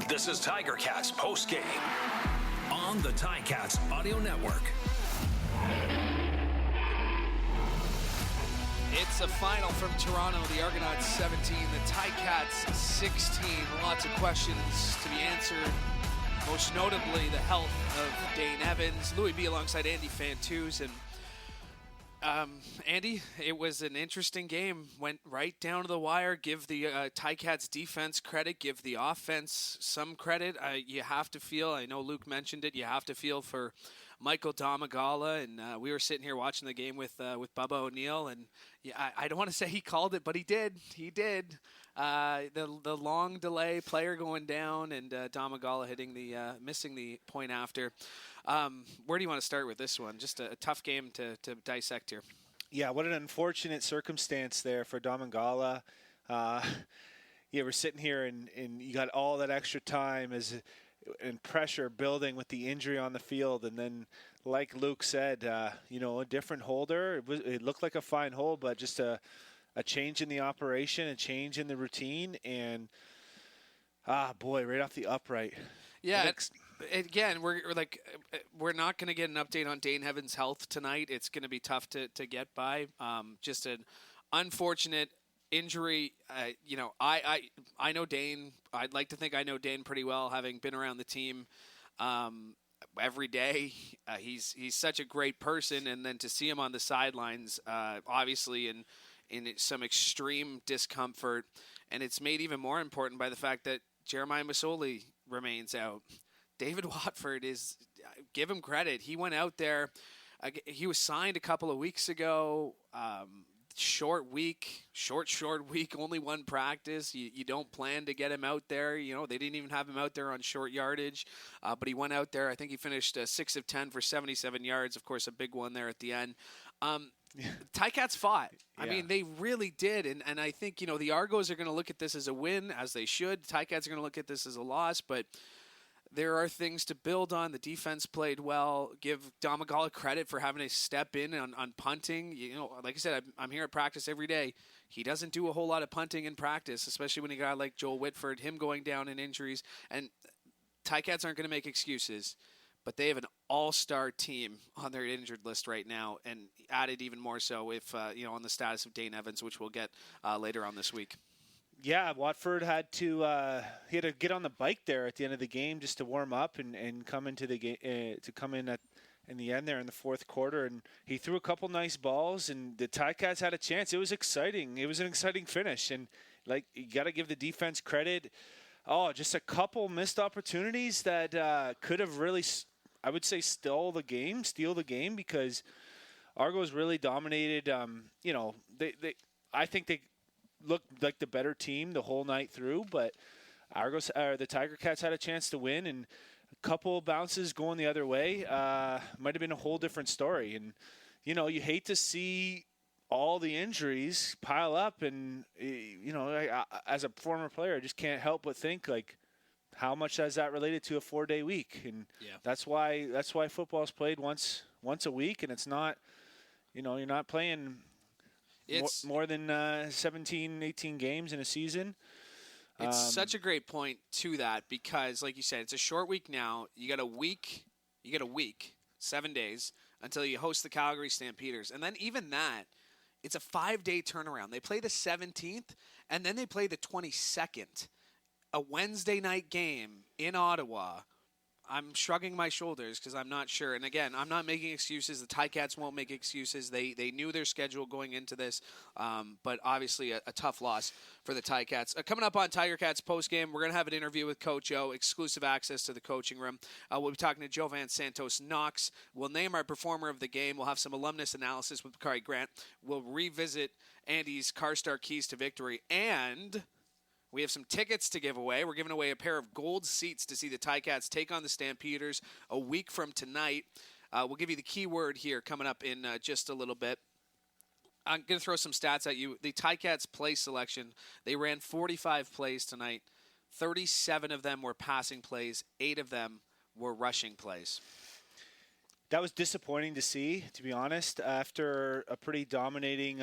This is Tiger Cats Postgame on the Ticats Audio Network. It's a final from Toronto, the Argonauts 17, the Ticats 16. Lots of questions to be answered, most notably the health of Dane Evans, Louie B alongside Andy Fantuz. And Andy, it was an interesting game. Went right down to the wire. Give the Ticats defense credit. Give the offense some credit. You have to feel, I know Luke mentioned it, you have to feel for Michael Domagala. And we were sitting here watching the game with Bubba O'Neill. And yeah, I don't want to say he called it, but he did. He did. The long delay, player going down, and Domagala hitting missing the point after. Where do you want to start with this one? Just a tough game to dissect here. Yeah, what an unfortunate circumstance there for Domagala. We're sitting here and you got all that extra time and pressure building with the injury on the field, and then, like Luke said, a different holder. It looked like a fine hold, but just a change in the operation, a change in the routine, and right off the upright. Yeah. Again, we're not going to get an update on Dane Evans' health tonight. It's going to be tough to get by. Just an unfortunate injury. I know Dane. I'd like to think I know Dane pretty well, having been around the team every day. He's such a great person, and then to see him on the sidelines, obviously in some extreme discomfort, and it's made even more important by the fact that Jeremiah Masoli remains out. David Watford give him credit. He went out there. He was signed a couple of weeks ago. Short week, only one practice. You don't plan to get him out there. They didn't even have him out there on short yardage. But he went out there. I think he finished 6 of 10 for 77 yards. Of course, a big one there at the end. Ticats fought. Yeah. I mean, they really did. And I think, the Argos are going to look at this as a win, as they should. Ticats are going to look at this as a loss, but there are things to build on. The defense played well. Give Domagala credit for having to step in on punting. Like I said, I'm here at practice every day. He doesn't do a whole lot of punting in practice, especially when you got like Joel Whitford, him going down in injuries. And Ticats aren't going to make excuses, but they have an all-star team on their injured list right now, and added even more so if on the status of Dane Evans, which we'll get later on this week. Yeah, Watford had to get on the bike there at the end of the game just to warm up and come into the game to come in in the end there in the fourth quarter, and he threw a couple nice balls, and the Ticats had a chance. It was exciting. It was an exciting finish, and you got to give the defense credit. Just a couple missed opportunities that could have really, I would say, steal the game because Argos really dominated. I think they looked like the better team the whole night through, but the Tiger Cats had a chance to win, and a couple bounces going the other way might have been a whole different story. And you hate to see all the injuries pile up, and as a former player, I just can't help but think how much has that related to a 4-day week? And that's why football's played once a week, and it's not you're not playing more than 17, 18 games in a season. It's such a great point to that because, like you said, it's a short week now. You got a week, 7 days, until you host the Calgary Stampeders. And then even that, it's a 5-day turnaround. They play the 17th, and then they play the 22nd. A Wednesday night game in Ottawa. I'm shrugging my shoulders because I'm not sure. And again, I'm not making excuses. The Ticats won't make excuses. They knew their schedule going into this, but obviously a tough loss for the Ticats. Coming up on Tiger Cats postgame, we're going to have an interview with Coach O, exclusive access to the coaching room. We'll be talking to Jovan Santos-Knox. We'll name our performer of the game. We'll have some alumnus analysis with Bakari Grant. We'll revisit Andy's CarStar keys to victory, and we have some tickets to give away. We're giving away a pair of gold seats to see the Ticats take on the Stampeders a week from tonight. We'll give you the keyword here coming up in just a little bit. I'm going to throw some stats at you. The Ticats play selection, they ran 45 plays tonight. 37 of them were passing plays. 8 of them were rushing plays. That was disappointing to see, to be honest, after a pretty dominating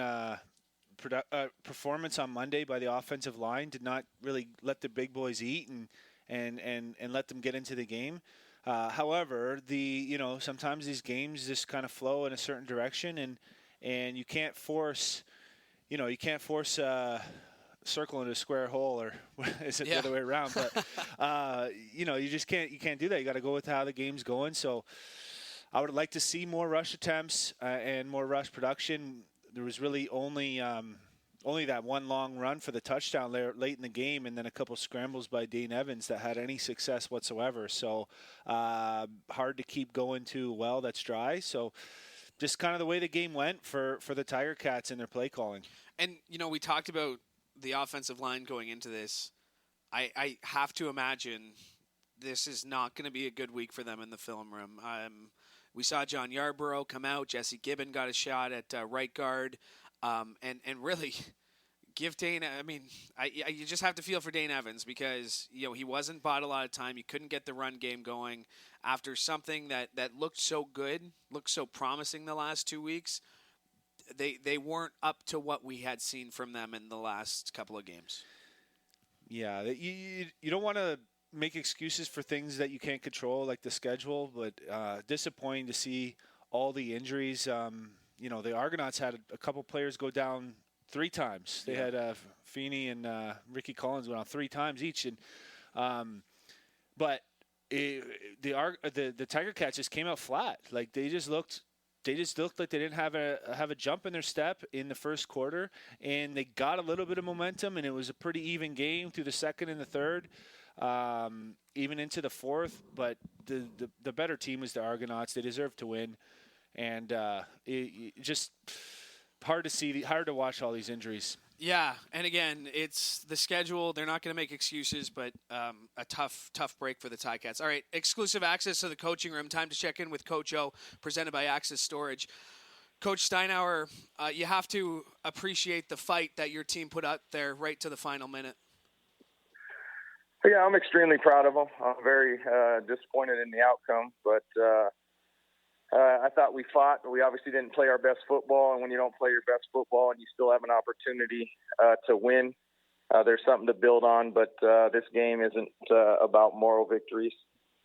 performance on Monday by the offensive line. Did not really let the big boys eat, and and let them get into the game. However, sometimes these games just kind of flow in a certain direction, and you can't force circle into a square hole, or is it the other way around? But you can't do that. You got to go with how the game's going. So I would like to see more rush attempts and more rush production. There was really only that one long run for the touchdown there late in the game, and then a couple scrambles by Dane Evans that had any success whatsoever. So hard to keep going to a well that's dry. So just kind of the way the game went for the Tiger Cats in their play calling. And we talked about the offensive line going into this. I have to imagine this is not going to be a good week for them in the film room. We saw John Yarborough come out. Jesse Gibbon got a shot at right guard. And really give Dane, you just have to feel for Dane Evans because, he wasn't bought a lot of time. He couldn't get the run game going after something that looked so good, looked so promising the last 2 weeks. They weren't up to what we had seen from them in the last couple of games. Yeah, you don't want to make excuses for things that you can't control, like the schedule, but disappointing to see all the injuries. The Argonauts had a couple players go down 3 times. They had Feeney and Ricky Collins go down 3 times each, but the Tiger Cats just came out flat. Like they just looked like they didn't have a jump in their step in the first quarter, and they got a little bit of momentum, and it was a pretty even game through the second and the third, even into the fourth. But the better team was the Argonauts. They deserved to win. And it just hard to watch all these injuries. Yeah, and again, it's the schedule. They're not going to make excuses, but a tough break for the Ticats. All right, exclusive access to the coaching room. Time to check in with Coach O, presented by Access Storage. Coach Steinauer, you have to appreciate the fight that your team put out there right to the final minute. Yeah, I'm extremely proud of them. I'm very disappointed in the outcome, but I thought we fought. We obviously didn't play our best football, and when you don't play your best football and you still have an opportunity to win, there's something to build on. But this game isn't about moral victories.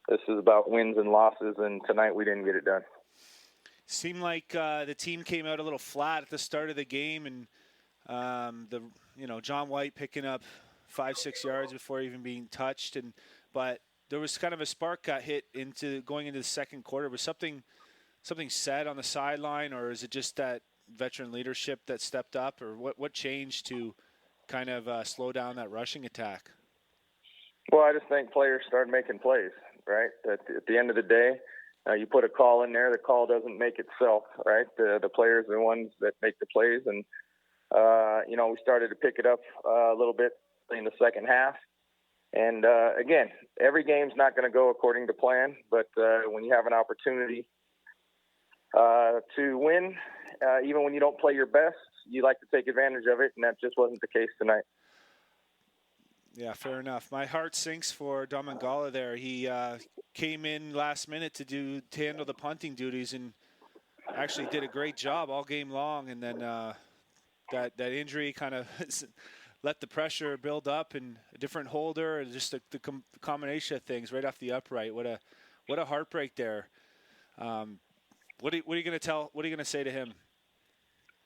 This is about wins and losses, and tonight we didn't get it done. Seemed like the team came out a little flat at the start of the game, and John White picking up 5-6 yards before even being touched, but there was kind of a spark got hit going into the second quarter. Was something said on the sideline, or is it just that veteran leadership that stepped up, or what changed to kind of slow down that rushing attack? Well, I just think players started making plays, right? At the end of the day, you put a call in there, the call doesn't make itself, right? The players are the ones that make the plays, and we started to pick it up a little bit in the second half. And again, every game's not going to go according to plan, but when you have an opportunity to win, even when you don't play your best, you like to take advantage of it, and that just wasn't the case tonight. Yeah, fair enough. My heart sinks for Domangala there. He came in last minute to handle the punting duties and actually did a great job all game long, and then that injury kind of let the pressure build up, and a different holder, and just the combination of things right off the upright. What a heartbreak there. What are you going to tell? What are you going to say to him?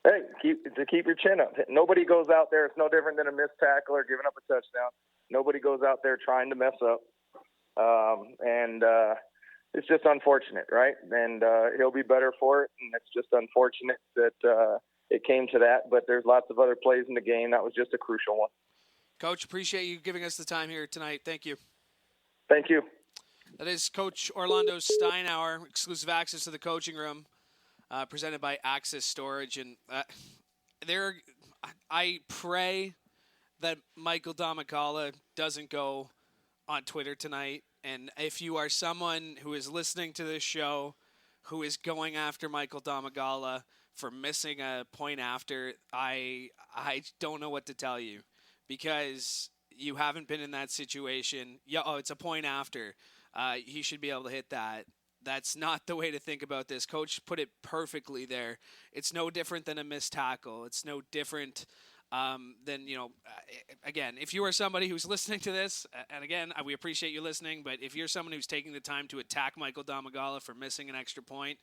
Hey, keep your chin up. Nobody goes out there. It's no different than a missed tackle or giving up a touchdown. Nobody goes out there trying to mess up. And it's just unfortunate, right? And he'll be better for it. And it's just unfortunate that it came to that. But there's lots of other plays in the game. That was just a crucial one. Coach, appreciate you giving us the time here tonight. Thank you. Thank you. That is Coach Orlando Steinauer, exclusive access to the coaching room, presented by Access Storage. And I pray that Michael Domagala doesn't go on Twitter tonight. And if you are someone who is listening to this show who is going after Michael Domagala for missing a point after, I don't know what to tell you, because you haven't been in that situation. It's a point after. He should be able to hit that. That's not the way to think about this. Coach put it perfectly there. It's no different than a missed tackle. It's no different then, again, if you are somebody who's listening to this, and again, we appreciate you listening, but if you're someone who's taking the time to attack Michael Domagala for missing an extra point,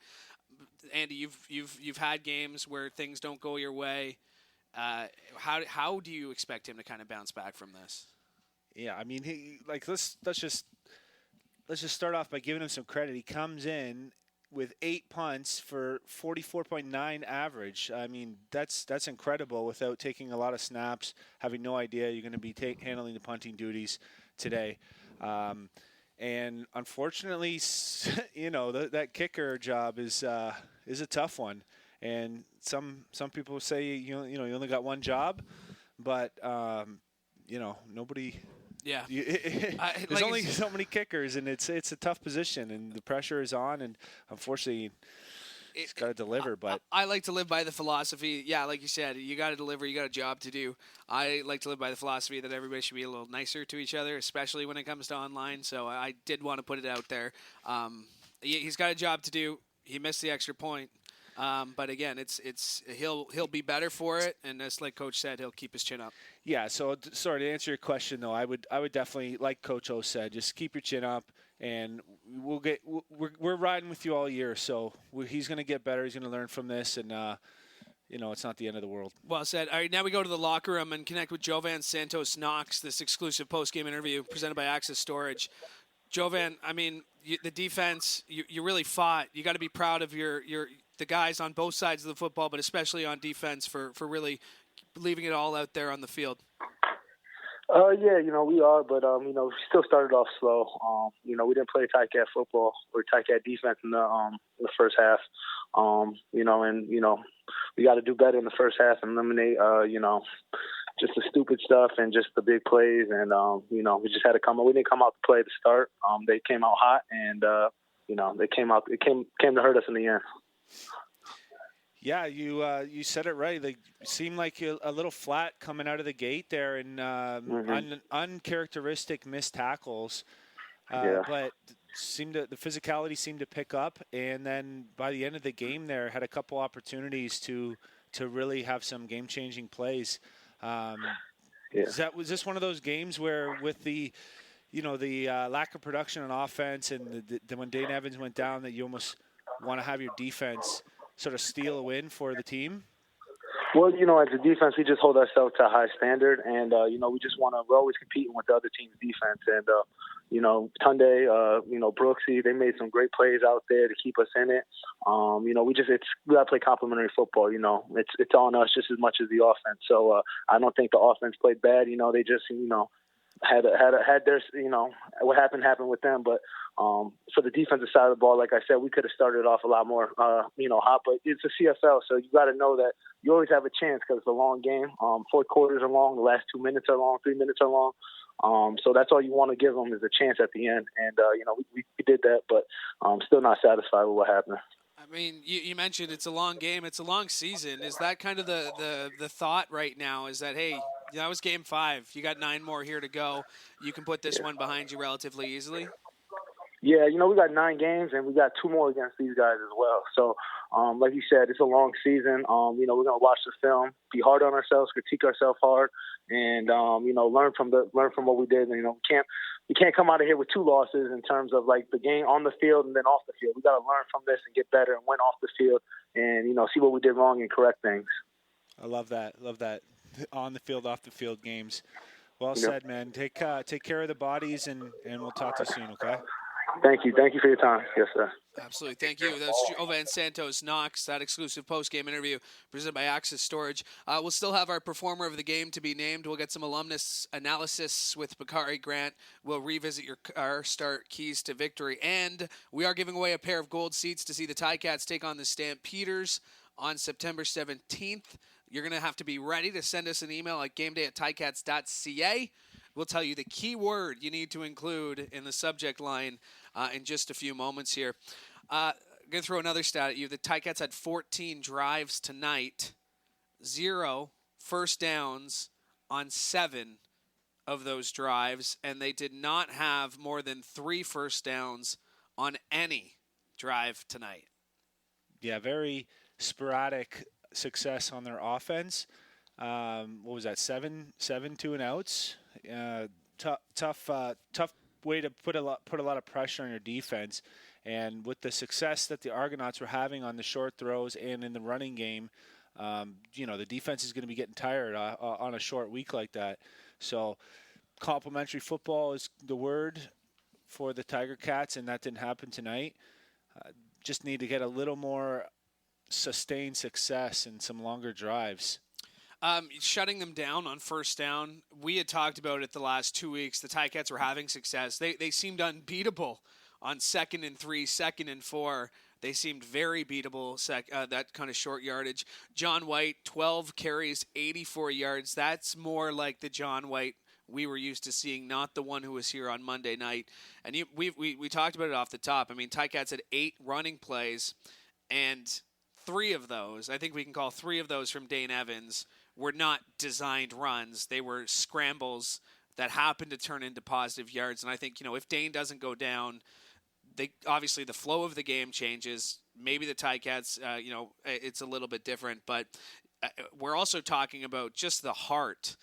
Andy, you've had games where things don't go your way. How do you expect him to kind of bounce back from this? Yeah, I mean, let's just start off by giving him some credit. He comes in with 8 punts for 44.9 average. I mean, that's incredible without taking a lot of snaps, having no idea you're going to be handling the punting duties today. And unfortunately, that kicker job is a tough one. And some people say you only got one job, but nobody. Yeah, there's only so many kickers, and it's a tough position, and the pressure is on, and unfortunately, he's got to deliver. But I like to live by the philosophy. Yeah, like you said, you got to deliver. You got a job to do. I like to live by the philosophy that everybody should be a little nicer to each other, especially when it comes to online. So I did want to put it out there. He's got a job to do. He missed the extra point. But again, he'll be better for it, and as like Coach said, he'll keep his chin up. Yeah. So sorry to answer your question though, I would definitely, like Coach O said, just keep your chin up, and we're riding with you all year. So he's going to get better. He's going to learn from this, and it's not the end of the world. Well said. All right, now we go to the locker room and connect with Jovan Santos-Knox. This exclusive post-game interview presented by Access Storage. Jovan, I mean, the defense, you really fought. You got to be proud of the guys on both sides of the football, but especially on defense for really leaving it all out there on the field. Yeah, we are, but we still started off slow. We didn't play Ticat football or Ticat defense in the first half. And we got to do better in the first half and eliminate just the stupid stuff and just the big plays. And we just had to come. We didn't come out to play to start. They came out hot, and they came out. It came to hurt us in the end. Yeah, you said it right. They seemed like a little flat coming out of the gate there, and uncharacteristic missed tackles. But the physicality seemed to pick up, and then by the end of the game, there had a couple opportunities to really have some game-changing plays. Was this one of those games where, with the lack of production on offense, and when Dane Evans went down, that you almost want to have your defense sort of steal a win for the team? Well, as a defense, we just hold ourselves to a high standard, and we're always competing with the other team's defense. And Tunde, Brooksy, they made some great plays out there to keep us in it. We got to play complementary football. It's on us just as much as the offense. So I don't think the offense played bad. They just had their what happened with them. But for the defensive side of the ball, like I said, we could have started off a lot more hot. But it's a CFL, so you got to know that you always have a chance because it's a long game. 4 quarters are long, the last 2 minutes are long, 3 minutes are long. So that's all you want to give them is a chance at the end. And we did that, but I'm still not satisfied with what happened. I mean, you mentioned it's a long game. It's a long season. Is that kind of the thought right now, is that, hey, that was game 5. You got 9 more here to go. You can put this one behind you relatively easily? Yeah, we got 9 games, and we got 2 more against these guys as well. So, like you said, it's a long season. We're going to watch the film, be hard on ourselves, critique ourselves hard, and, learn from what we did. And, we can't come out of here with 2 losses in terms of, like, the game on the field and then off the field. We got to learn from this and get better and win off the field and, see what we did wrong and correct things. I love that. On the field, off the field games. Well said, man. Take care of the bodies, and we'll talk to you soon, okay? Thank you. Thank you for your time. Yes, sir. Absolutely. Thank you. That's Jovan Santos-Knox, that exclusive post-game interview presented by Access Storage. We'll still have our performer of the game to be named. We'll get some alumnus analysis with Bakari Grant. We'll revisit our start keys to victory. And we are giving away a pair of gold seats to see the Ticats take on the Stampeders on September 17th. You're going to have to be ready to send us an email at gameday@ticats.ca. We'll tell you the key word you need to include in the subject line in just a few moments here. I'm going to throw another stat at you. The Ticats had 14 drives tonight, 0 first downs on 7 of those drives, and they did not have more than 3 first downs on any drive tonight. Yeah, very sporadic success on their offense. What was that? Seven 2-and-outs. Tough way to put a lot of pressure on your defense. And with the success that the Argonauts were having on the short throws and in the running game, the defense is going to be getting tired on a short week like that. So complementary football is the word for the Tiger Cats, and that didn't happen tonight. Just need to get a little more sustained success and some longer drives. Shutting them down on first down. We had talked about it the last 2 weeks. The Ticats were having success. They seemed unbeatable on 2nd and 3, 2nd and 4. They seemed very beatable, that kind of short yardage. John White, 12 carries, 84 yards. That's more like the John White we were used to seeing, not the one who was here on Monday night. And we talked about it off the top. I mean, Ticats had 8 running plays, and 3 of those, I think we can call 3 of those from Dane Evans, were not designed runs. They were scrambles that happened to turn into positive yards. And I think, if Dane doesn't go down, obviously the flow of the game changes. Maybe the Ticats, it's a little bit different. But we're also talking about just the heart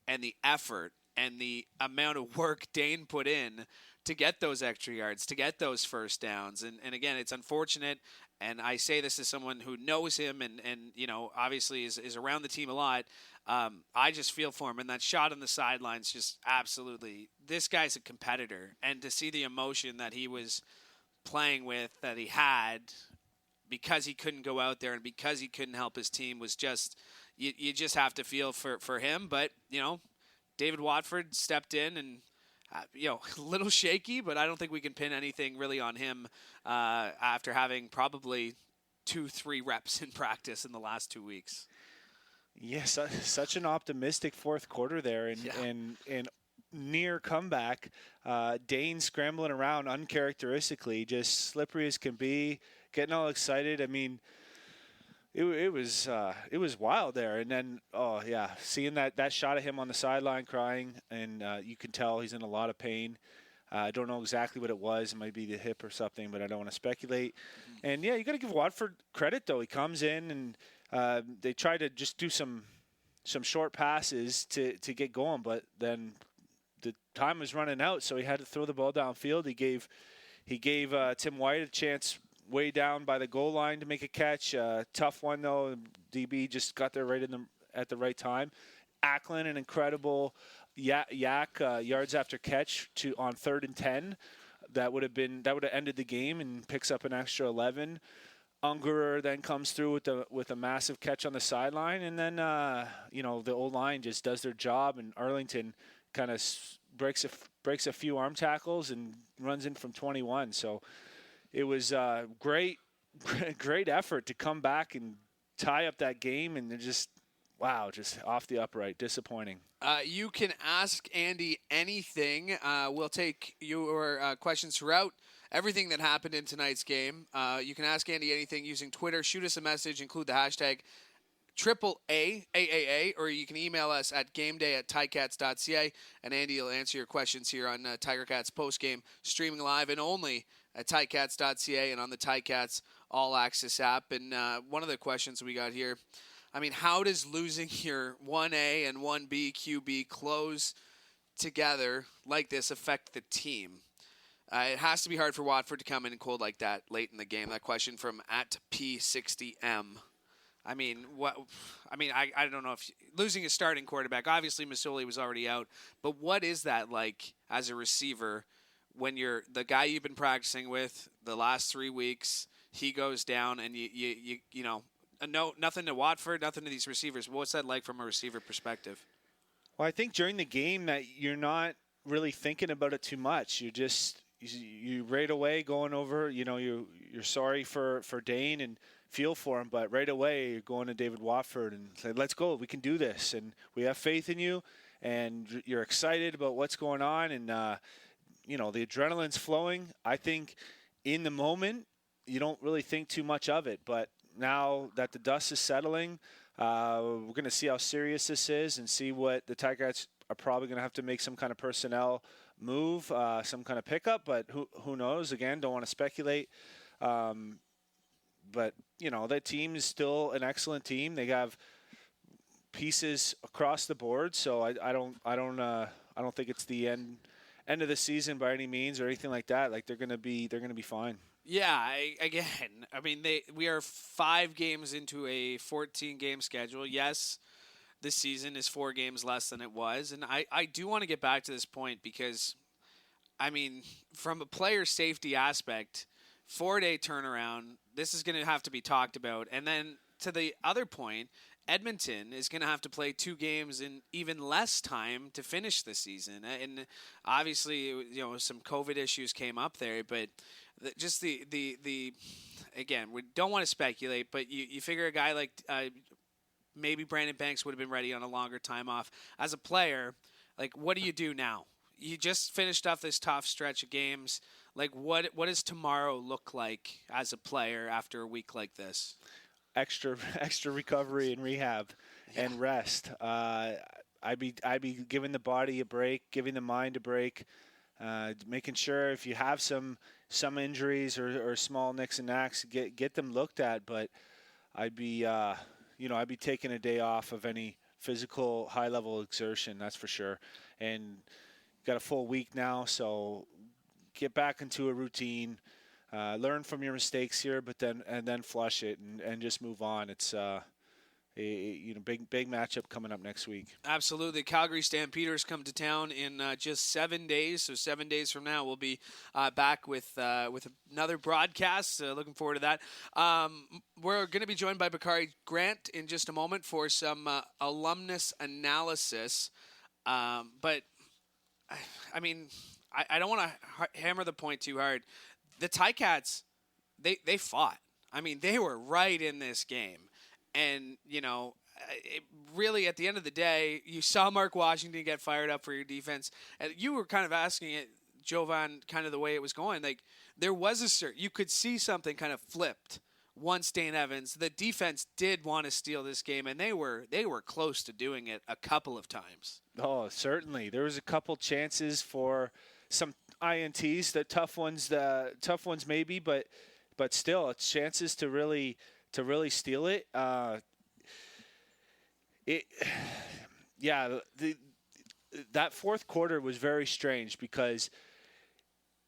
and the effort and the amount of work Dane put in to get those extra yards, to get those first downs. And again, it's unfortunate. And I say this as someone who knows him and obviously is around the team a lot. I just feel for him. And that shot on the sidelines, just absolutely, this guy's a competitor. And to see the emotion that he was playing with, that he had, because he couldn't go out there and because he couldn't help his team, was just, you just have to feel for him. But, David Watford stepped in and, a little shaky, but I don't think we can pin anything really on him after having probably 2-3 reps in practice in the last 2 weeks. Yes, such an optimistic fourth quarter there, and near comeback. Dane scrambling around uncharacteristically, just slippery as can be, getting all excited. I mean, it was wild there. And then, seeing that shot of him on the sideline crying, and you can tell he's in a lot of pain. I don't know exactly what it was. It might be the hip or something, but I don't want to speculate. Mm-hmm. And, you got to give Watford credit, though. He comes in, and they try to just do some short passes to get going, but then the time was running out, so he had to throw the ball downfield. He gave Tim White a chance way down by the goal line to make a catch. Tough one, though. DB just got there at the right time. Acklin, an incredible yards after catch on 3rd and 10. That would have ended the game and picks up an extra 11. Ungerer then comes through with a massive catch on the sideline, and then the O-line just does their job, and Arlington kind of breaks a few arm tackles and runs in from 21. So it was great effort to come back and tie up that game, and just off the upright. Disappointing. You can ask Andy anything. We'll take your questions throughout everything that happened in tonight's game. You can ask Andy anything using Twitter. Shoot us a message. Include the hashtag AAA, or you can email us at gameday@ticats.ca, and Andy will answer your questions here on Tiger Cats Postgame, streaming live and only at ticats.ca and on the Ticats All Access app. And one of the questions we got here, I mean, how does losing your 1A and 1B QB close together like this affect the team? It has to be hard for Watford to come in cold like that late in the game. That question from @P60M. I mean, I don't know if losing a starting quarterback. Obviously, Masoli was already out, but what is that like as a receiver when you're the guy you've been practicing with the last 3 weeks? He goes down, and you no, nothing to Watford, nothing to these receivers. What's that like from a receiver perspective? Well, I think during the game that you're not really thinking about it too much. You right away going over, you're sorry for Dane and feel for him, but right away you're going to David Watford and say, let's go, we can do this, and we have faith in you, and you're excited about what's going on, and the adrenaline's flowing. I think in the moment you don't really think too much of it, but now that the dust is settling, we're going to see how serious this is and see what the Ticats are probably going to have to make some kind of personnel move, some kind of pickup, but who knows? Again, don't want to speculate. But, that team is still an excellent team. They have pieces across the board. So I don't think it's the end of the season by any means or anything like that. Like they're gonna be fine. Yeah, we are 5 games into a 14-game schedule. Yes, this season is 4 games less than it was, and I do want to get back to this point because, from a player safety aspect, 4-day turnaround, this is going to have to be talked about. And then to the other point, Edmonton is going to have to play 2 games in even less time to finish the season. And obviously, some COVID issues came up there, but just the again, we don't want to speculate, but you figure a guy like maybe Brandon Banks would have been ready on a longer time off. As a player, like, what do you do now? You just finished off this tough stretch of games. Like, what does tomorrow look like as a player after a week like this? Extra recovery and rehab and rest. I'd be giving the body a break, giving the mind a break, making sure if you have some injuries or small nicks and knacks, get them looked at. But I'd be taking a day off of any physical high level exertion, that's for sure. And got a full week now, so get back into a routine. Learn from your mistakes here, but then flush it and just move on. It's big matchup coming up next week. Absolutely. Calgary Stampeders come to town in just 7 days. So 7 days from now, we'll be back with another broadcast. Looking forward to that. We're going to be joined by Bakari Grant in just a moment for some alumnus analysis. But I don't want to hammer the point too hard. The Ticats, they fought. They were right in this game. And, really at the end of the day, you saw Mark Washington get fired up for your defense. And you were kind of asking it, Jovan, kind of the way it was going. Like, there was you could see something kind of flipped once Dane Evans. The defense did want to steal this game, and they were close to doing it a couple of times. Oh, certainly. There was a couple chances for some INTs, the tough ones maybe, but still, it's chances to really steal it. That fourth quarter was very strange because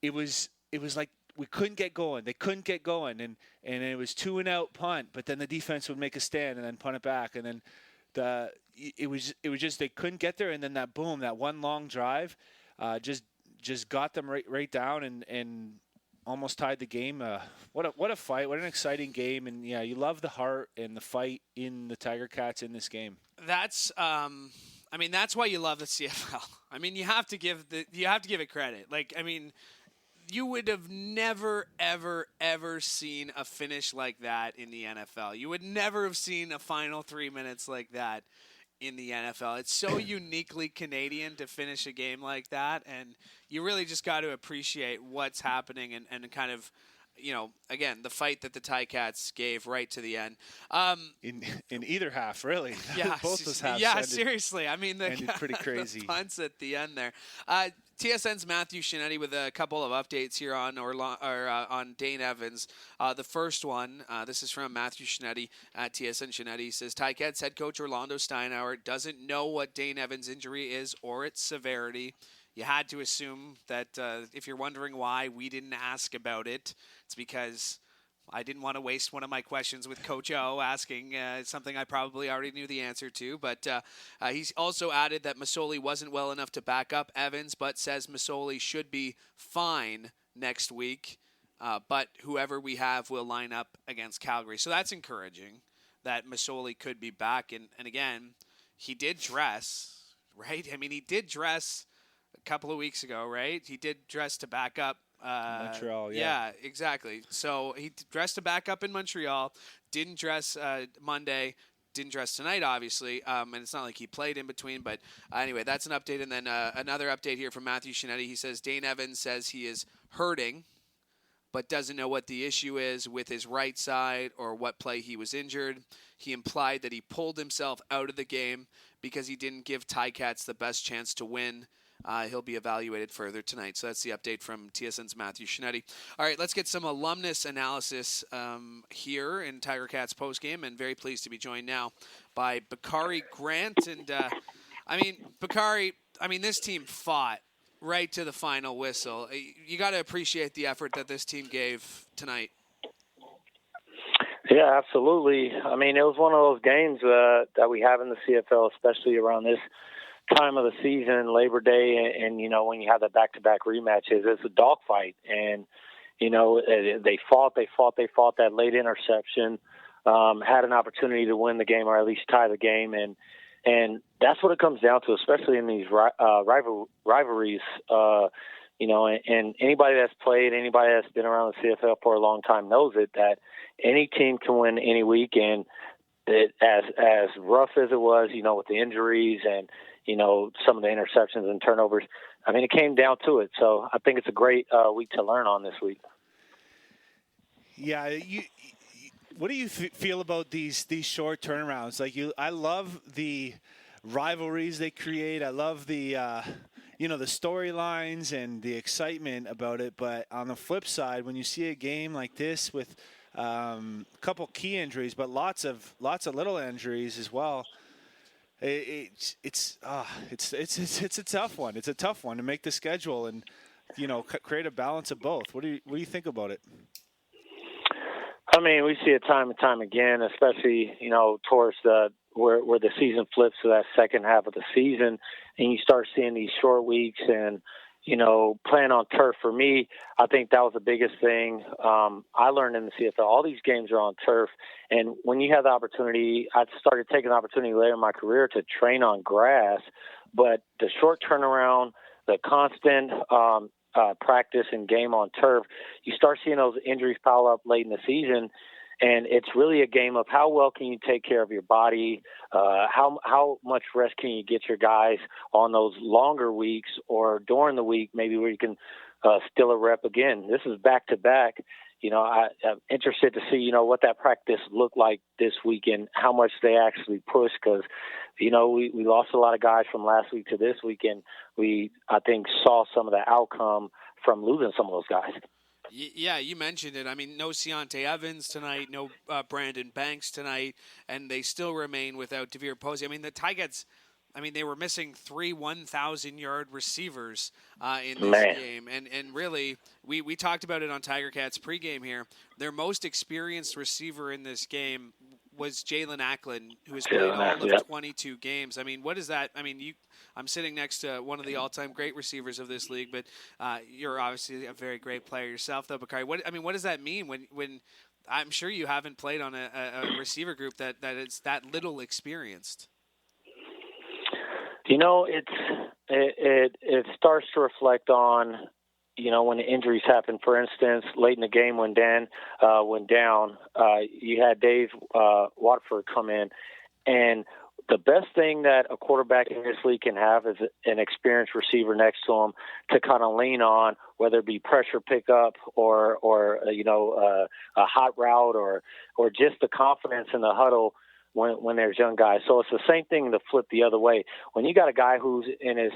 it was like we couldn't get going. They couldn't get going, and it was 2-and-out punt, but then the defense would make a stand and then punt it back, and then it was just they couldn't get there, and then that one long drive, just got them right down and almost tied the game. What a fight! What an exciting game! And yeah, you love the heart and the fight in the Tiger Cats in this game. That's that's why you love the CFL. You have to give it credit. Like, you would have never, ever, ever seen a finish like that in the NFL. You would never have seen a final 3 minutes like that in the NFL. It's so uniquely Canadian to finish a game like that, and you really just got to appreciate what's happening and kind of, again, the fight that the Ticats gave right to the end. In either half, really. Yeah, both those halves. Yeah, seriously. Ended pretty crazy. The punts at the end there. TSN's Matthew Shinetti with a couple of updates here on Dane Evans. The first one, this is from Matthew Shinetti at TSN Shinetti. He says, Ticats head coach Orlando Steinauer doesn't know what Dane Evans' injury is or its severity. You had to assume that if you're wondering why we didn't ask about it, it's because I didn't want to waste one of my questions with Coach O asking something I probably already knew the answer to. But he's also added that Masoli wasn't well enough to back up Evans, but says Masoli should be fine next week. But whoever we have will line up against Calgary. So that's encouraging that Masoli could be back. And again, he did dress, right? He did dress a couple of weeks ago, right? He did dress to back up Montreal, yeah. Yeah, exactly. So he dressed to back up in Montreal, didn't dress Monday, didn't dress tonight, obviously, and it's not like he played in between. But anyway, that's an update. And then another update here from Matthew Shinetti. He says Dane Evans says he is hurting, but doesn't know what the issue is with his right side or what play he was injured. He implied that he pulled himself out of the game because he didn't give Ticats the best chance to win. he'll be evaluated further tonight. So that's the update from TSN's Matthew Shinetti. All right, let's get some alumnus analysis here in Tiger Cats postgame, and very pleased to be joined now by Bakari Grant. And, Bakari, this team fought right to the final whistle. You got to appreciate the effort that this team gave tonight. Yeah, absolutely. It was one of those games that we have in the CFL, especially around this time of the season, Labor Day, and when you have the back-to-back rematches, it's a dogfight. And, they fought that late interception, had an opportunity to win the game or at least tie the game. And that's what it comes down to, especially in these rivalries. And anybody that's played, anybody that's been around the CFL for a long time knows it, that any team can win any week. And as rough as it was, with the injuries and, some of the interceptions and turnovers, it came down to it. So I think it's a great week to learn on this week. Yeah, what do you feel about these short turnarounds? I love the rivalries they create. I love the the storylines and the excitement about it. But on the flip side, when you see a game like this with a couple key injuries, but lots of little injuries as well, it's a tough one. It's a tough one to make the schedule and create a balance of both. What do you think about it? We see it time and time again, especially, towards where the season flips to that second half of the season, and you start seeing these short weeks and, playing on turf. For me, I think that was the biggest thing I learned in the CFL. All these games are on turf, and when you have the opportunity, I started taking the opportunity later in my career to train on grass, but the short turnaround, the constant practice and game on turf, you start seeing those injuries pile up late in the season. And it's really a game of how well can you take care of your body, how much rest can you get your guys on those longer weeks or during the week, maybe where you can steal a rep again. This is back-to-back. I'm interested to see, what that practice looked like this weekend, how much they actually pushed, because, we lost a lot of guys from last week to this weekend. I think, saw some of the outcome from losing some of those guys. Yeah, you mentioned it. No Ciante Evans tonight, no Brandon Banks tonight, and they still remain without Devere Posey. The Ticats, they were missing 3 1,000-yard receivers in this game. And really, we talked about it on Tiger Cats pregame here. Their most experienced receiver in this game was Jalen Acklin, who has played all of 22 games. What is that? I'm sitting next to one of the all-time great receivers of this league, but you're obviously a very great player yourself, though, Bakari. What does that mean when I'm sure you haven't played on a receiver group that is that little experienced? It starts to reflect on, when the injuries happen. For instance, late in the game when Dan went down, you had Dave Watford come in, and the best thing that a quarterback in this league can have is an experienced receiver next to him to kind of lean on, whether it be pressure pickup or a hot route or just the confidence in the huddle when there's young guys. So it's the same thing to flip the other way. When you got a guy who's in his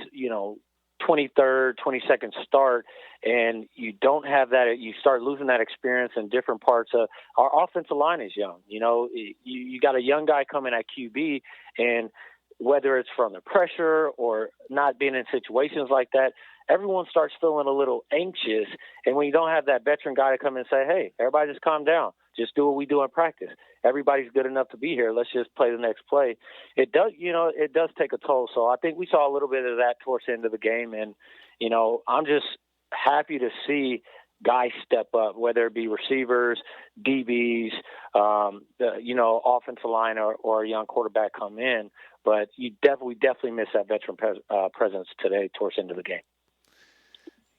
23rd, 22nd start, and you don't have that, you start losing that experience in different parts of our offensive line is young. You got a young guy coming at QB, and whether it's from the pressure or not being in situations like that, everyone starts feeling a little anxious. And when you don't have that veteran guy to come in and say, hey, everybody just calm down. Just do what we do in practice. Everybody's good enough to be here. Let's just play the next play. It does take a toll. So I think we saw a little bit of that towards the end of the game. And, I'm just happy to see guys step up, whether it be receivers, DBs, offensive line or a young quarterback come in. But we definitely miss that veteran presence today towards the end of the game.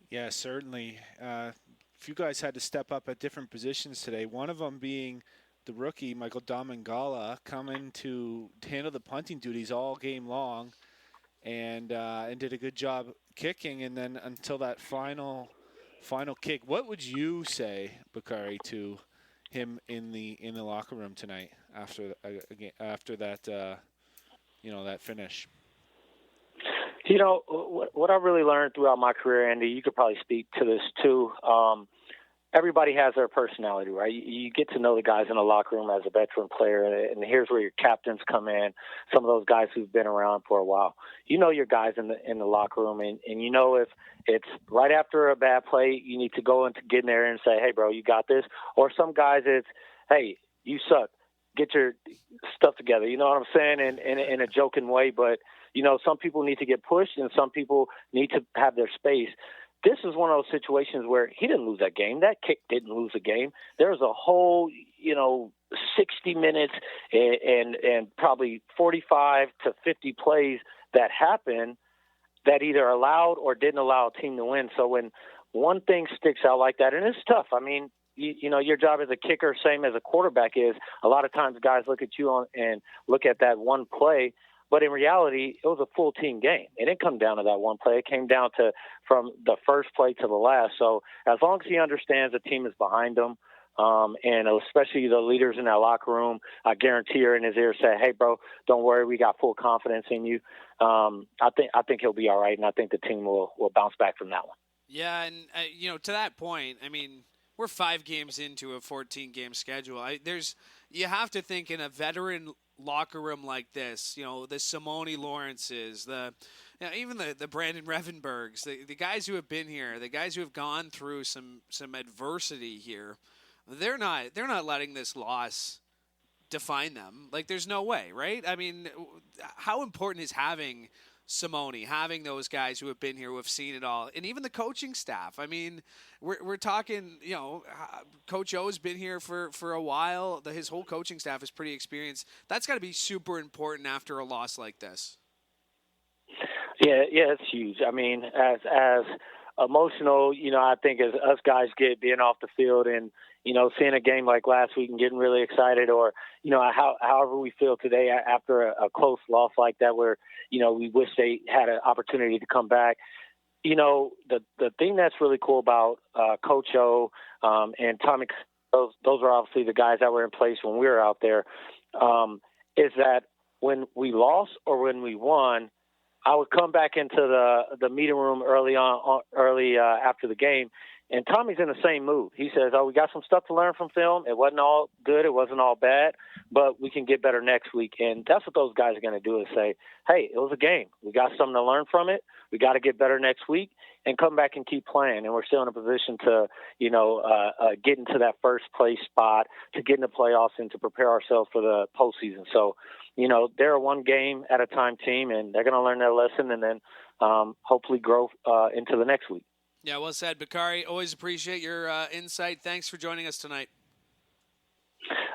Yeah, certainly. If you guys had to step up at different positions today, one of them being the rookie, Michael Domangala, coming to handle the punting duties all game long and did a good job kicking. And then until that final kick, what would you say, Bakari, to him in the locker room tonight after that that finish? You know, what I really learned throughout my career, Andy, you could probably speak to this too. Everybody has their personality, right? You get to know the guys in the locker room as a veteran player, and here's where your captains come in, some of those guys who've been around for a while. You know your guys in the locker room, and you know if it's right after a bad play, you need to go and get in there and say, hey, bro, you got this. Or some guys, it's, hey, you suck. Get your stuff together. You know what I'm saying? In a joking way, but, you know, some people need to get pushed, and some people need to have their space. This is one of those situations where he didn't lose that game. That kick didn't lose the game. There was a whole, 60 minutes and probably 45 to 50 plays that happened that either allowed or didn't allow a team to win. So when one thing sticks out like that, and it's tough. I mean, your job as a kicker, same as a quarterback is, a lot of times guys look at you and look at that one play. But in reality, it was a full team game. It didn't come down to that one play. It came down to from the first play to the last. So as long as he understands the team is behind him, and especially the leaders in that locker room, I guarantee her in his ear say, hey, bro, don't worry. We got full confidence in you. I think he'll be all right, and I think the team will bounce back from that one. Yeah, and, to that point, I mean, we're 5 games into a 14-game schedule. You have to think in a veteran locker room like this, the Simone Lawrences, even the Brandon Revenbergs, the guys who have been here, the guys who have gone through some adversity here, they're not letting this loss define them. Like, there's no way, right? I mean, how important is having Simone, having those guys who have been here, who have seen it all, and even the coaching staff? I mean, we're talking, Coach O's been here for a while. His whole coaching staff is pretty experienced. That's got to be super important after a loss like this. Yeah, it's huge. I mean, as emotional, I think as us guys being off the field and, seeing a game like last week and getting really excited, or, however we feel today after a close loss like that where, we wish they had an opportunity to come back. The thing that's really cool about Coach O and Tommy, those are obviously the guys that were in place when we were out there, is that when we lost or when we won, I would come back into the meeting room early after the game, and Tommy's in the same mood. He says, we got some stuff to learn from film. It wasn't all good. It wasn't all bad, but we can get better next week. And that's what those guys are going to do, is say, hey, it was a game. We got something to learn from it. We got to get better next week and come back and keep playing. And we're still in a position to, get into that first place spot, to get in the playoffs and to prepare ourselves for the postseason. So, they're a one game at a time team, and they're going to learn their lesson and then hopefully grow into the next week. Yeah, well said, Bakari. Always appreciate your insight. Thanks for joining us tonight.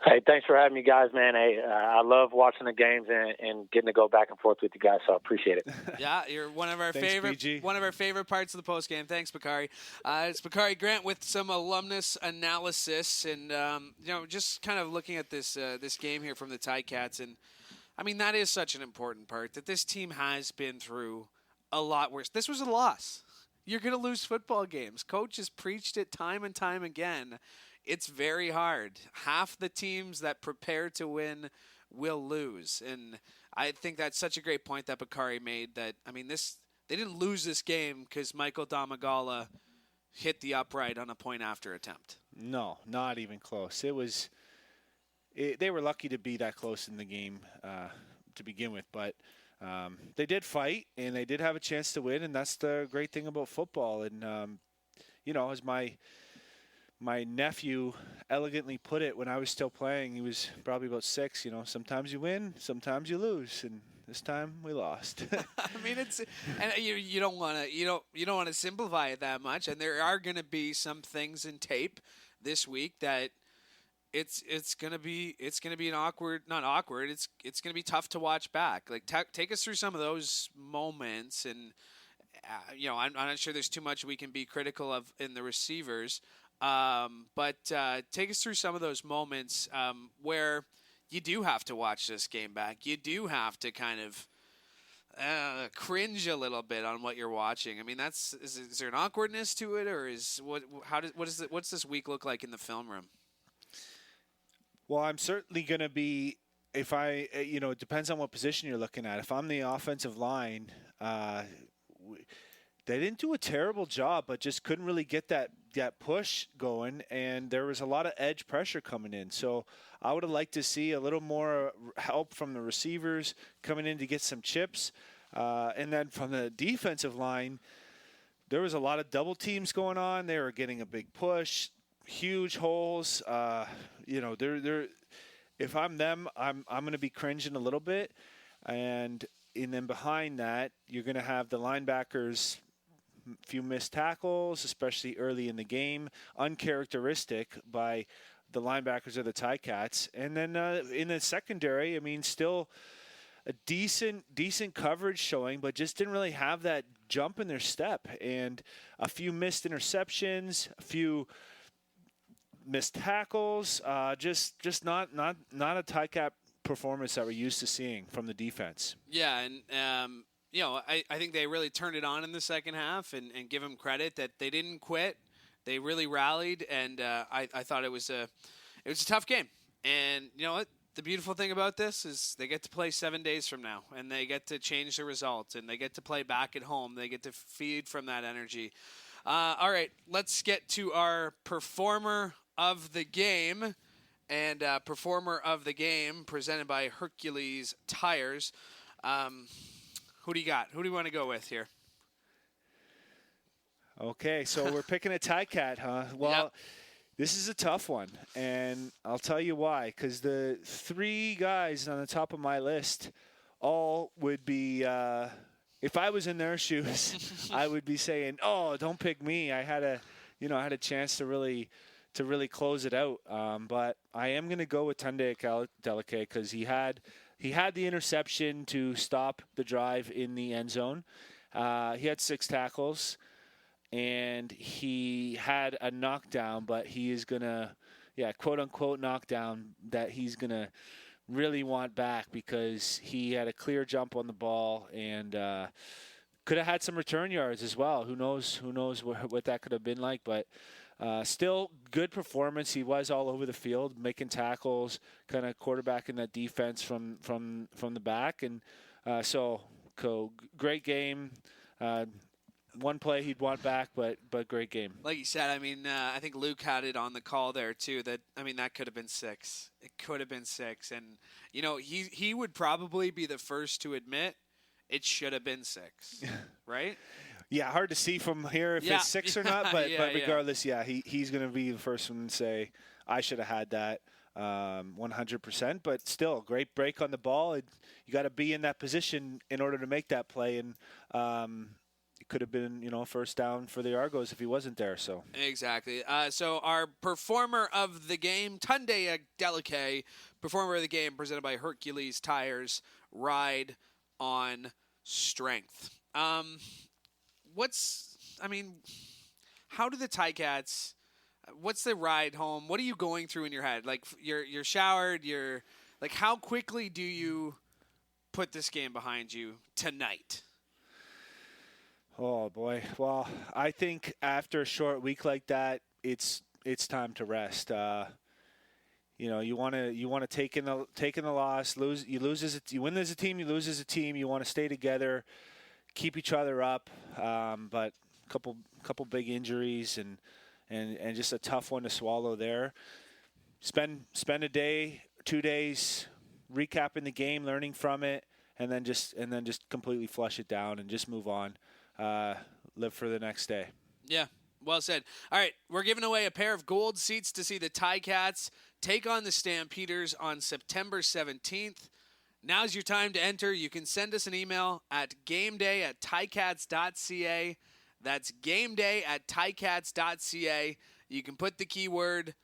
Hey, thanks for having me, guys, man. Hey, I love watching the games and getting to go back and forth with you guys, so I appreciate it. Yeah, you're one of our favorite parts of the postgame. Thanks, Bakari. It's Bakari Grant with some alumnus analysis, and just kind of looking at this game here from the Ticats, and I mean, that is such an important part, that this team has been through a lot worse. This was a loss. You're going to lose football games. Coach has preached it time and time again. It's very hard. Half the teams that prepare to win will lose. And I think that's such a great point that Bakari made, that, I mean, they didn't lose this game because Michael Domagala hit the upright on a point-after attempt. No, not even close. They were lucky to be that close in the game to begin with, but they did fight, and they did have a chance to win, and that's the great thing about football. And, as my nephew elegantly put it when I was still playing, he was probably about 6, sometimes you win, sometimes you lose, and this time we lost. I mean, you don't want to simplify it that much, and there are going to be some things in tape this week that it's gonna be an awkward, not awkward. It's gonna be tough to watch back. Like, take us through some of those moments, and I'm not sure there's too much we can be critical of in the receivers, but take us through some of those moments where you do have to watch this game back. You do have to kind of cringe a little bit on what you're watching. I mean, is there an awkwardness to it, or what's this week look like in the film room? Well, I'm certainly going to be, it depends on what position you're looking at. If I'm the offensive line, they didn't do a terrible job, but just couldn't really get that push going, and there was a lot of edge pressure coming in. So I would have liked to see a little more help from the receivers coming in to get some chips. And then from the defensive line, there was a lot of double teams going on. They were getting a big push, huge holes. They're if I'm them, I'm going to be cringing a little bit. And then behind that, you're going to have the linebackers, few missed tackles, especially early in the game, uncharacteristic by the linebackers of the Ticats. And then in the secondary, I mean, still a decent coverage showing, but just didn't really have that jump in their step. And a few missed interceptions, a few missed tackles, just not a Ticat performance that we're used to seeing from the defense. Yeah, and I think they really turned it on in the second half, and give them credit that they didn't quit. They really rallied, and I thought it was a tough game. And you know what? The beautiful thing about this is they get to play 7 days from now, and they get to change the result, and they get to play back at home. They get to feed from that energy. All right, let's get to our performer of the game. And performer of the game presented by Hercules Tires. Who do you got? Who do you want to go with here? Okay, so we're picking a Ticat, huh? Well, yep. This is a tough one, and I'll tell you why. Because the three guys on the top of my list all would be, if I was in their shoes, I would be saying, "Oh, don't pick me." I had a chance to really close it out. But I am going to go with Tunde Adeleke because he had the interception to stop the drive in the end zone. He had 6 tackles, and he had a knockdown, but he is going to, quote-unquote knockdown that he's going to really want back because he had a clear jump on the ball and could have had some return yards as well. Who knows what that could have been like, but still good performance. He was all over the field, making tackles, kind of quarterbacking that defense from the back, and so great game. One play he'd want back, but great game. Like you said, I mean, I think Luke had it on the call there too. That could have been 6. It could have been 6, and he would probably be the first to admit it should have been 6, right? Yeah, hard to see from here if it's 6 or not, but regardless, he's going to be the first one to say, I should have had that 100%. But still, great break on the ball. You got to be in that position in order to make that play, and it could have been, first down for the Argos if he wasn't there. So exactly. So our performer of the game, Tunde Adeleke, performer of the game, presented by Hercules Tires. Ride on strength. How do the Ticats, what's the ride home? What are you going through in your head? Like, you're showered, how quickly do you put this game behind you tonight? Oh boy. Well, I think after a short week like that, it's time to rest. You want to take in the loss, you win as a team, you lose as a team. You want to stay together, keep each other up. But couple big injuries and just a tough one to swallow there. Spend a day, 2 days recapping the game, learning from it, and then just completely flush it down and just move on. Live for the next day. Yeah, well said. All right, we're giving away a pair of gold seats to see the Ticats take on the Stampeders on September 17th. Now's your time to enter. You can send us an email at gameday@ticats.ca. That's gameday@ticats.ca. You can put the keyword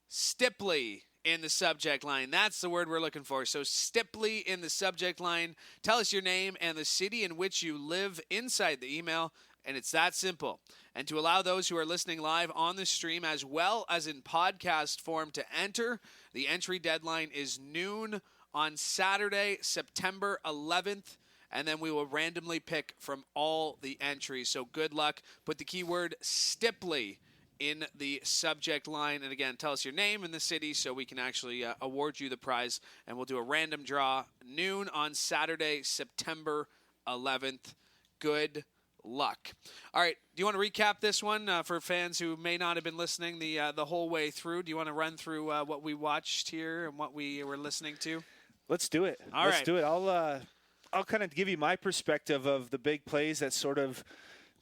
Stipley in the subject line. That's the word we're looking for. So Stipley in the subject line. Tell us your name and the city in which you live inside the email, and it's that simple. And to allow those who are listening live on the stream as well as in podcast form to enter, the entry deadline is noon on Saturday, September 11th, and then we will randomly pick from all the entries. So good luck. Put the keyword Stipley in the subject line. And again, tell us your name and the city so we can actually award you the prize. And we'll do a random draw noon on Saturday, September 11th. Good luck. All right, do you want to recap this one for fans who may not have been listening the whole way through? Do you want to run through what we watched here and what we were listening to? Let's do it. Let's do it. I'll kind of give you my perspective of the big plays that sort of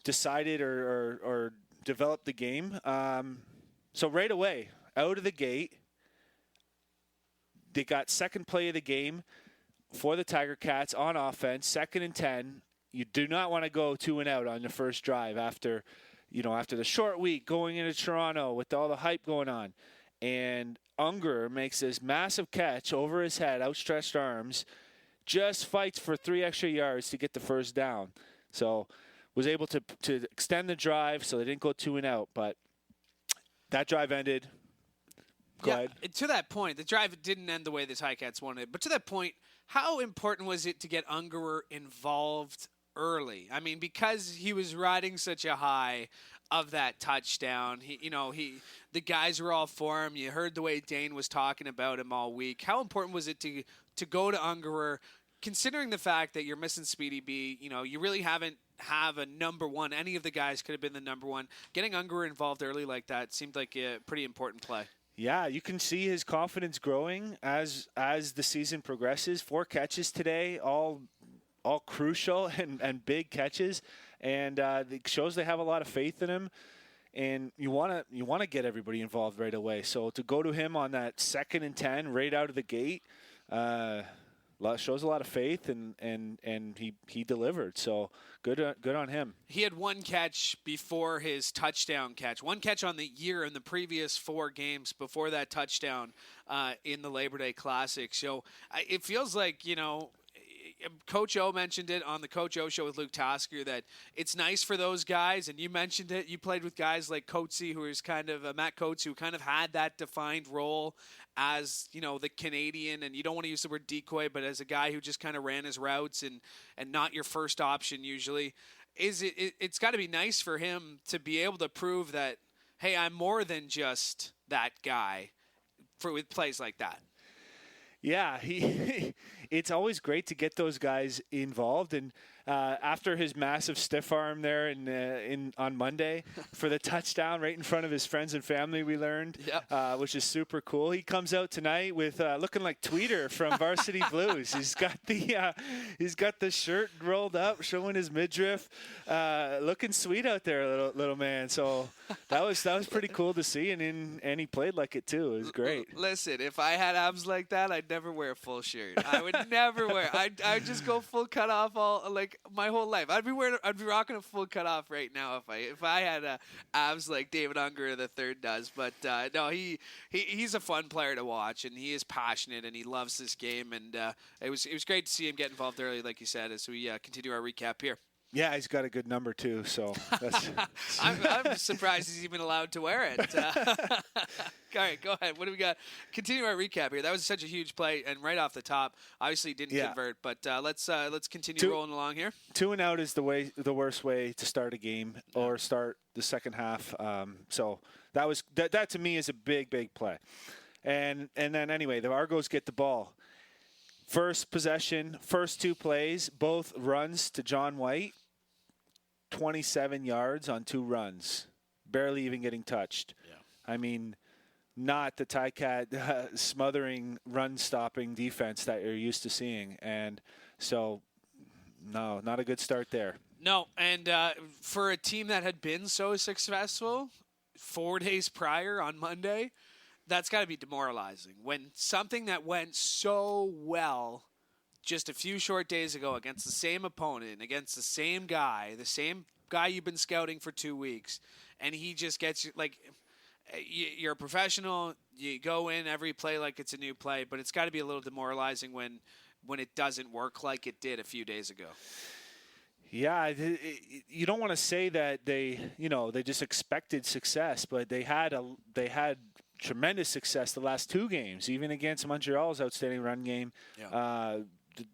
decided or developed the game. So right away, out of the gate, they got second play of the game for the Tiger Cats on offense, 2nd and 10. You do not want to go 2 and out on the first drive after the short week going into Toronto with all the hype going on. And Unger makes this massive catch over his head, outstretched arms, just fights for 3 extra yards to get the first down. So was able to extend the drive so they didn't go 2 and out. But that drive ended. Go ahead. To that point, the drive didn't end the way the Ticats wanted. But to that point, how important was it to get Ungerer involved early? I mean, because he was riding such a high of that touchdown. The guys were all for him. You heard the way Dane was talking about him all week. How important was it to go to Ungerer, considering the fact that you're missing Speedy B? You really haven't have a number one. Any of the guys could have been the number one. Getting Ungerer involved early like that seemed like a pretty important play. Yeah, you can see his confidence growing as the season progresses. 4 catches today, all crucial and big catches, and it shows they have a lot of faith in him. And you want to get everybody involved right away. So to go to him on that 2nd and 10 right out of the gate shows a lot of faith, and he delivered. So good on him. He had 1 catch before his touchdown catch. 1 catch on the year in the previous 4 games before that touchdown in the Labor Day Classic. So it feels like, Coach O mentioned it on the Coach O show with Luke Tasker that it's nice for those guys, and you mentioned it. You played with guys like Coatsy, who is kind of Matt Coates, who kind of had that defined role as the Canadian, and you don't want to use the word decoy, but as a guy who just kind of ran his routes and not your first option usually. It's got to be nice for him to be able to prove that, hey, I'm more than just that guy with plays like that. Yeah, it's always great to get those guys involved. And after his massive stiff arm there on Monday for the touchdown right in front of his friends and family, we learned, which is super cool. He comes out tonight with looking like Tweeter from Varsity Blues. He's got the shirt rolled up, showing his midriff, looking sweet out there, little man. So that was pretty cool to see, and he played like it too. It was great. Listen, if I had abs like that, I'd never wear a full shirt. I would never wear. I'd just go full cut off my whole life. I'd be rocking a full cut off right now if I had abs like David Unger III does. But no, he's a fun player to watch, and he is passionate, and he loves this game. And it was great to see him get involved early, like you said, as we continue our recap here. Yeah, he's got a good number too. So that's I'm surprised he's even allowed to wear it. All right, go ahead. What do we got? Continue our recap here. That was such a huge play, and right off the top, obviously didn't convert. But let's continue rolling along here. 2 and out is the worst way to start a game or start the second half. So that to me is a big play. And then anyway, the Argos get the ball. First possession, first 2 plays, both runs to John White, 27 yards on 2 runs, barely even getting touched. Yeah. I mean, not the Ticat smothering, run-stopping defense that you're used to seeing. And so, no, not a good start there. No, and for a team that had been so successful 4 days prior on Monday, that's got to be demoralizing. When something that went so well just a few short days ago against the same opponent, against the same guy you've been scouting for 2 weeks, and he just gets you, like, you're a professional, you go in every play like it's a new play, but it's got to be a little demoralizing when it doesn't work like it did a few days ago. Yeah, you don't want to say that they just expected success, but they had tremendous success the last 2 games, even against Montreal's outstanding run game. Yeah.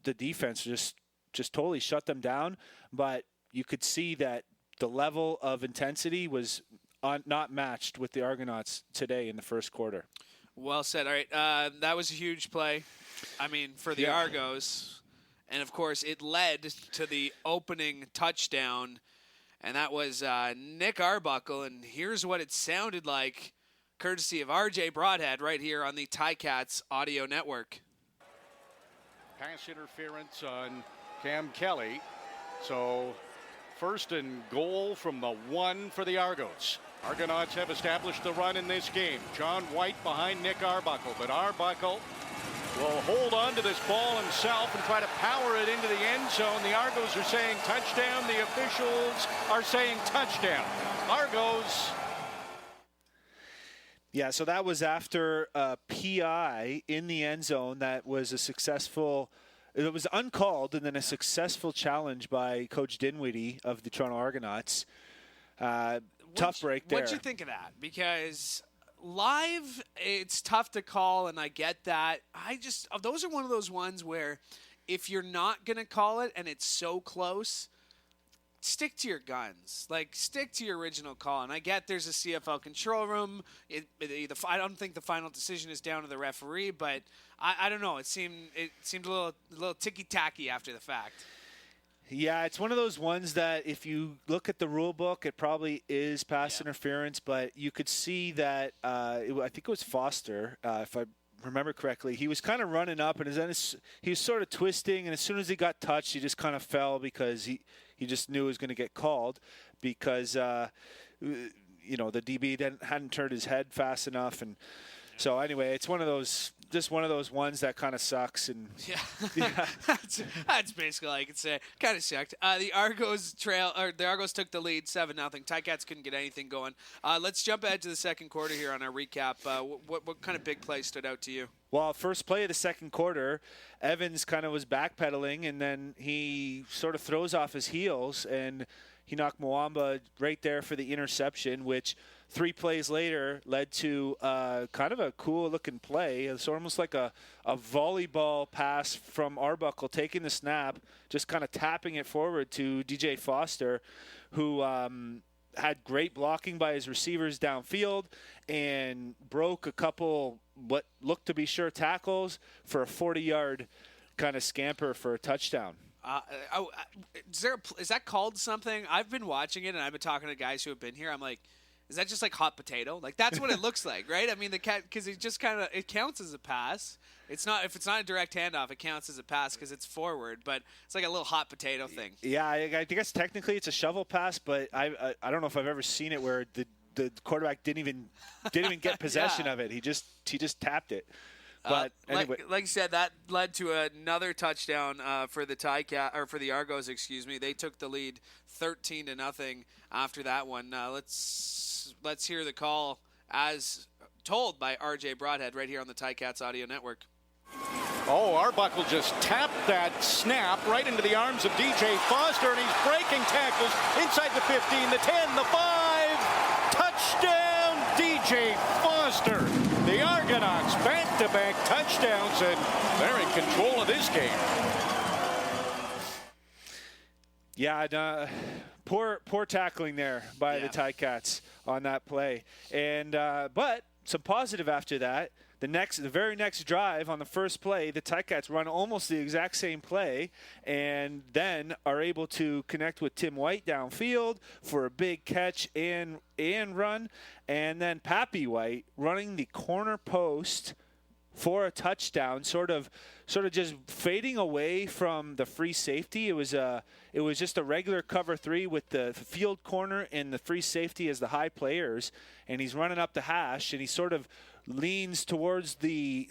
The defense just totally shut them down, but you could see that the level of intensity was not matched with the Argonauts today in the first quarter. Well said. All right, that was a huge play. I mean, for the Argos, and of course, it led to the opening touchdown. and that was Nick Arbuckle. And here's what it sounded like, courtesy of RJ Broadhead right here on the Ticats audio network. Pass interference on Cam Kelly. So first and goal from the 1 for the Argos. Argonauts have established the run in this game. John White behind Nick Arbuckle, but Arbuckle will hold on to this ball himself and try to power it into the end zone. The Argos are saying touchdown. The officials are saying touchdown. Argos. Yeah, so that was after a PI in the end zone that was a successful, it was uncalled, and then a successful challenge by Coach Dinwiddie of the Toronto Argonauts. Tough break there. What'd you think of that? Because live, it's tough to call, and I get that. Those are one of those ones where if you're not going to call it and it's so close, stick to your guns. Like, stick to your original call. And I get there's a CFL control room. I don't think the final decision is down to the referee, but I don't know. It seemed a little ticky-tacky after the fact. Yeah, it's one of those ones that if you look at the rule book, it probably is pass interference, but you could see that I think it was Foster, if I remember correctly. He was kind of running up, and then he was sort of twisting, and as soon as he got touched, he just kind of fell because he just knew he was going to get called because the DB hadn't turned his head fast enough, and so anyway, it's one of those ones that kind of sucks. And yeah. That's basically all I could say. Kind of sucked. The Argos took the lead 7-0. Ticats couldn't get anything going. Let's jump ahead to the second quarter here on our recap. What kind of big play stood out to you? Well, first play of the second quarter, Evans kind of was backpedaling, and then he sort of throws off his heels, and he knocked Mwamba right there for the interception, which 3 plays later led to kind of a cool-looking play. It's almost like a volleyball pass from Arbuckle, taking the snap, just kind of tapping it forward to DJ Foster, who had great blocking by his receivers downfield and broke a couple what looked to be sure tackles for a 40-yard kind of scamper for a touchdown. Is that called something? I've been watching it, and I've been talking to guys who have been here. I'm like, is that just like hot potato? Like, that's what it looks like, right? I mean, because it just kind of, it counts as a pass. It's not, if it's not a direct handoff, it counts as a pass because it's forward, but it's like a little hot potato thing. Yeah, I guess technically it's a shovel pass, but I don't know if I've ever seen it where the quarterback didn't even get possession of it. He just tapped it. But anyway, like you said, that led to another touchdown for the Argos. Excuse me. They took the lead 13-0 after that one. Let's hear the call as told by RJ Broadhead right here on the Ticats audio network. Oh, Arbuckle just tapped that snap right into the arms of DJ Foster, and he's breaking tackles inside the 15, the 10, the 5. Touchdown, DJ Foster. The Argonauts back-to-back touchdowns, and they're in control of this game. Yeah, poor tackling there by the Ticats on that play, and but some positive after that. The very next drive on the first play, the Ticats run almost the exact same play and then are able to connect with Tim White downfield for a big catch and run. And then Pappy White running the corner post for a touchdown, sort of just fading away from the free safety. It was just a regular cover 3 with the field corner and the free safety as the high players, and he's running up the hash, and he sort of leans towards the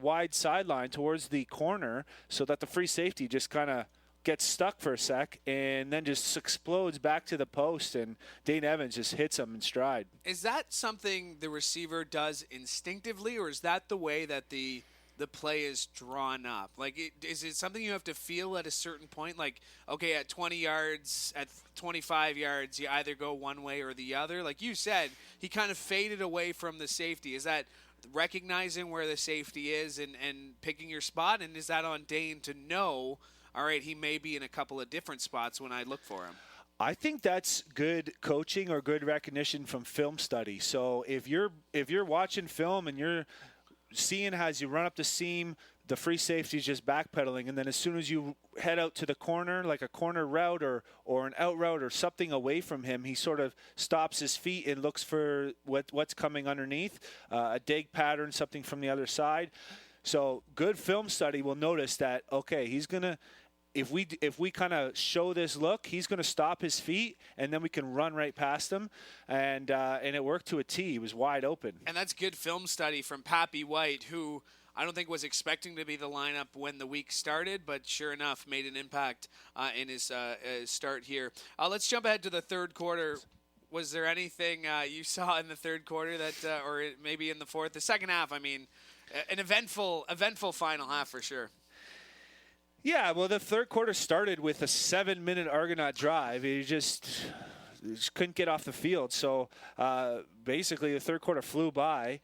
wide sideline towards the corner so that the free safety just kind of gets stuck for a sec and then just explodes back to the post, and Dane Evans just hits him in stride. Is that something the receiver does instinctively, or is that the way that the play is drawn up? Like, is it something you have to feel at a certain point? Like, okay, at 20 yards, at 25 yards, you either go one way or the other. Like you said, he kind of faded away from the safety. Is that recognizing where the safety is and picking your spot? And is that on Dane to know, all right, he may be in a couple of different spots when I look for him? I think that's good coaching or good recognition from film study. So if you're watching film and you're seeing as you run up the seam, the free safety's just backpedaling, and then as soon as you head out to the corner, like a corner route or an out route or something away from him, he sort of stops his feet and looks for what's coming underneath, a dig pattern, something from the other side. So good film study will notice that, okay, he's going to, if we kind of show this look, he's going to stop his feet, and then we can run right past him. And it worked to a T. He was wide open. And that's good film study from Pappy White, who I don't think was expecting to be the lineup when the week started, but sure enough made an impact in his start here. Let's jump ahead to the third quarter. Was there anything you saw in the third quarter that, or maybe in the fourth? The second half, I mean, an eventful final half for sure. Yeah, well, the third quarter started with a 7-minute Argonaut drive. He just couldn't get off the field. So basically, the third quarter flew by.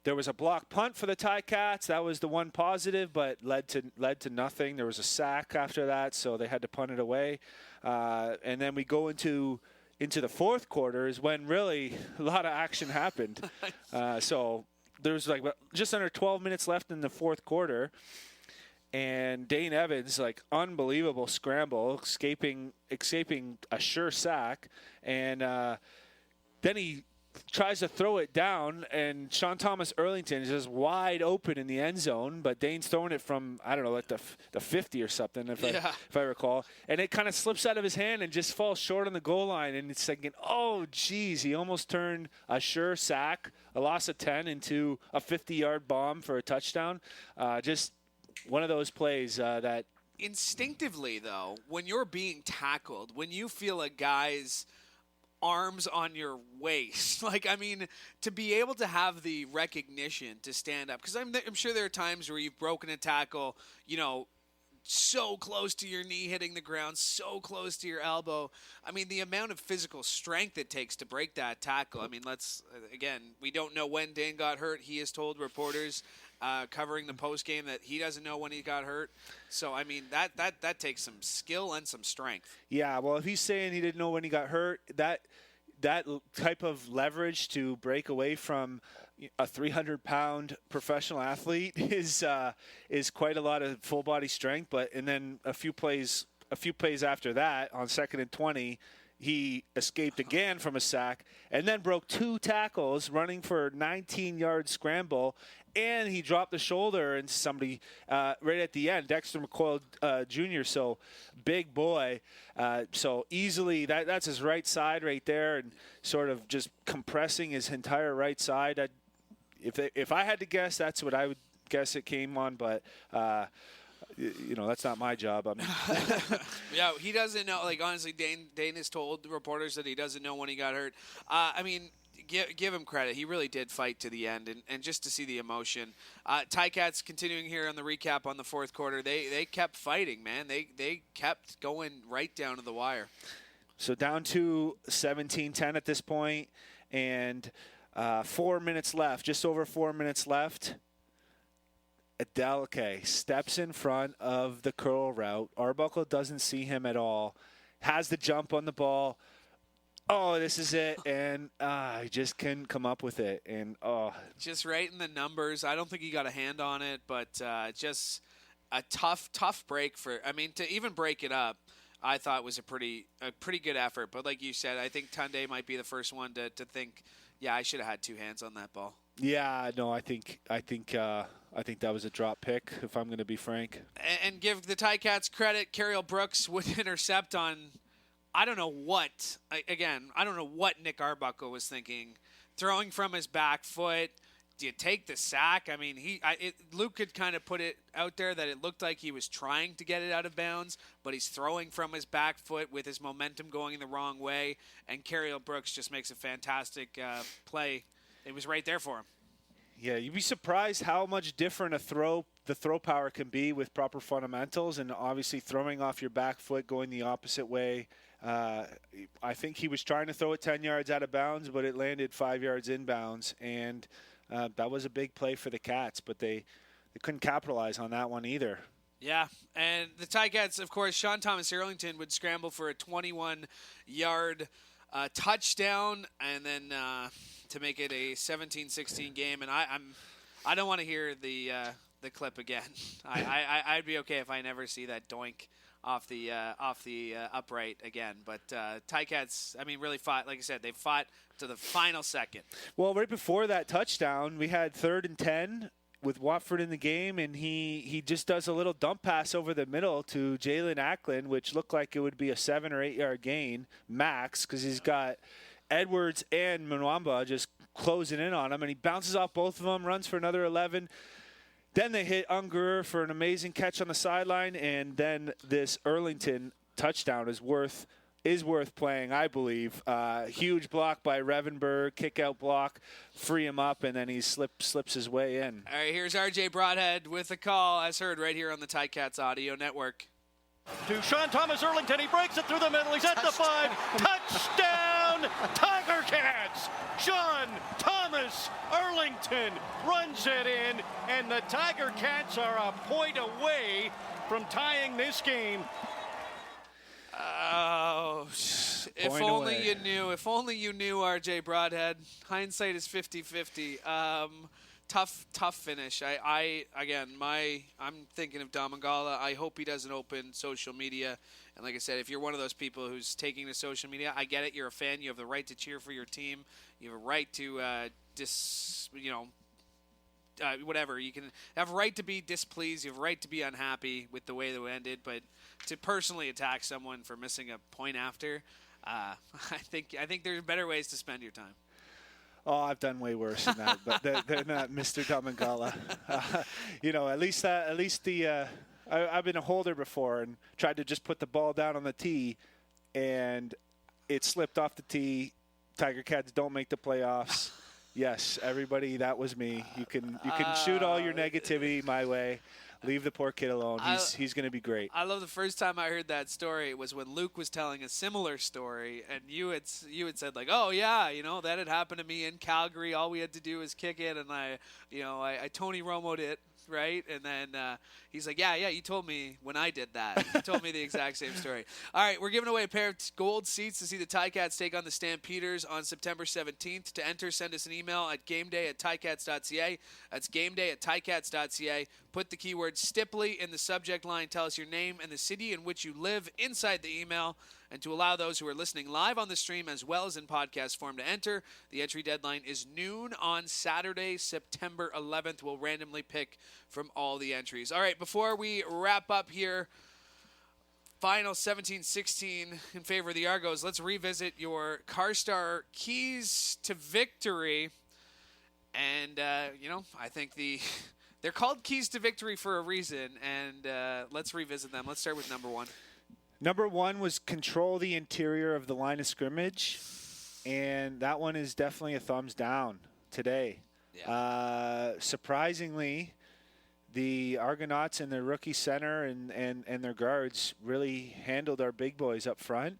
There was a block punt for the Ticats. That was the one positive, but led to nothing. There was a sack after that, so they had to punt it away. And then we go into the fourth quarter is when really a lot of action happened. So there was like just under 12 minutes left in the fourth quarter. And Dane Evans, like, unbelievable scramble, escaping a sure sack. And then he tries to throw it down, and Sean Thomas Erlington is just wide open in the end zone. But Dane's throwing it from, I don't know, like the 50 or something, if I recall. And it kind of slips out of his hand and just falls short on the goal line. And it's thinking, oh, geez, he almost turned a sure sack, a loss of 10, into a 50-yard bomb for a touchdown. Just one of those plays that instinctively, though, when you're being tackled, when you feel a guy's arms on your waist, like, I mean, to be able to have the recognition to stand up, because I'm sure there are times where you've broken a tackle, so close to your knee hitting the ground, so close to your elbow. I mean, the amount of physical strength it takes to break that tackle. I mean, we don't know when Dane got hurt. He has told reporters covering the postgame that he doesn't know when he got hurt. So, I mean, that takes some skill and some strength. Yeah, well, if he's saying he didn't know when he got hurt, that type of leverage to break away from a 300-pound professional athlete is quite a lot of full body strength. And then a few plays after that, on 2nd and 20, he escaped again from a sack and then broke 2 tackles running for a 19-yard scramble, and he dropped the shoulder into somebody right at the end, Dexter McCoy Jr., so big boy. So easily, that's his right side right there, and sort of just compressing his entire right side. If I had to guess, that's what I would guess it came on, but that's not my job. I mean, yeah, he doesn't know. Like, honestly, Dane has told the reporters that he doesn't know when he got hurt. I mean, give him credit. He really did fight to the end, and just to see the emotion. Ticats continuing here on the recap on the fourth quarter. They kept fighting, man. They kept going right down to the wire. So down to 17-10 at this point, and 4 minutes left, just over 4 minutes left. Adelke steps in front of the curl route. Arbuckle doesn't see him at all. Has the jump on the ball. Oh, this is it. And he just couldn't come up with it. And just right in the numbers. I don't think he got a hand on it, but just a tough break to even break it up. I thought was a pretty good effort. But like you said, I think Tunde might be the first one to think, yeah, I should have had 2 hands on that ball. Yeah, no, I think that was a drop pick, if I'm going to be frank. And give the Ticats credit. Carriel Brooks would intercept on, I don't know what Nick Arbuckle was thinking. Throwing from his back foot. Do you take the sack? I mean, Luke could kind of put it out there that it looked like he was trying to get it out of bounds, but he's throwing from his back foot with his momentum going in the wrong way, and Carriel Brooks just makes a fantastic play. It was right there for him. Yeah, you'd be surprised how much different the throw power can be with proper fundamentals, and obviously throwing off your back foot, going the opposite way. I think he was trying to throw it 10 yards out of bounds, but it landed 5 yards inbounds, and that was a big play for the Cats, but they couldn't capitalize on that one either. Yeah, and the Ticats, of course, Sean Thomas Arlington would scramble for a 21-yard touchdown, and then to make it a 17-16 game. And I don't want to hear the clip again. I'd be okay if I never see that doink off the upright again. But Ticats, I mean, really fought. Like I said, they fought to the final second. Well, right before that touchdown, we had 3rd and 10 with Watford in the game, and he just does a little dump pass over the middle to Jalen Ackland, which looked like it would be a 7 or 8 yard gain max, because he's got Edwards and Mwamba just closing in on him, and he bounces off both of them, runs for another 11. Then they hit Unger for an amazing catch on the sideline, and then this Erlington touchdown is worth playing, I believe. Huge block by Revenberg, kick-out block, free him up, and then he slips his way in. All right, here's RJ Broadhead with a call, as heard right here on the Ticats Audio Network. To Sean Thomas Erlington. He breaks it through the middle. He's at the 5. Touchdown, Tiger Cats! Sean Thomas Erlington runs it in, and the Tiger Cats are a point away from tying this game. Oh, if only you knew. If only you knew, RJ Broadhead. Hindsight is 50-50. Tough finish. I'm thinking of Damangala. I hope he doesn't open social media. And like I said, if you're one of those people who's taking to social media, I get it. You're a fan. You have the right to cheer for your team. You have a right to whatever. You can have a right to be displeased. You have a right to be unhappy with the way that it ended. But to personally attack someone for missing a point after, I think there's better ways to spend your time. Oh, I've done way worse than that, but they're not Mr. Damangala. At least I've been a holder before and tried to just put the ball down on the tee, and it slipped off the tee. Tiger Cats don't make the playoffs. Yes, everybody, that was me. You can shoot all your negativity my way. Leave the poor kid alone. He's going to be great. I love the first time I heard that story was when Luke was telling a similar story, and you had said like, oh yeah, that had happened to me in Calgary. All we had to do was kick it, and I Tony Romo'd it, right? And then he's like, yeah, you told me when I did that. You told me the exact same story. All right, we're giving away a pair of gold seats to see the Ticats take on the Stampeders on September 17th. To enter, send us an email at gameday@ticats.ca. That's gameday@ticats.ca. Put the keyword Stipley in the subject line. Tell us your name and the city in which you live inside the email. And to allow those who are listening live on the stream as well as in podcast form to enter, the entry deadline is noon on Saturday, September 11th. We'll randomly pick from all the entries. All right, before we wrap up here, final 17-16 in favor of the Argos, let's revisit your CarStar keys to victory. And, I think they're called keys to victory for a reason, and let's revisit them. Let's start with number 1. Number 1 was control the interior of the line of scrimmage, and that one is definitely a thumbs down today. Yeah. Surprisingly, the Argonauts and their rookie center and their guards really handled our big boys up front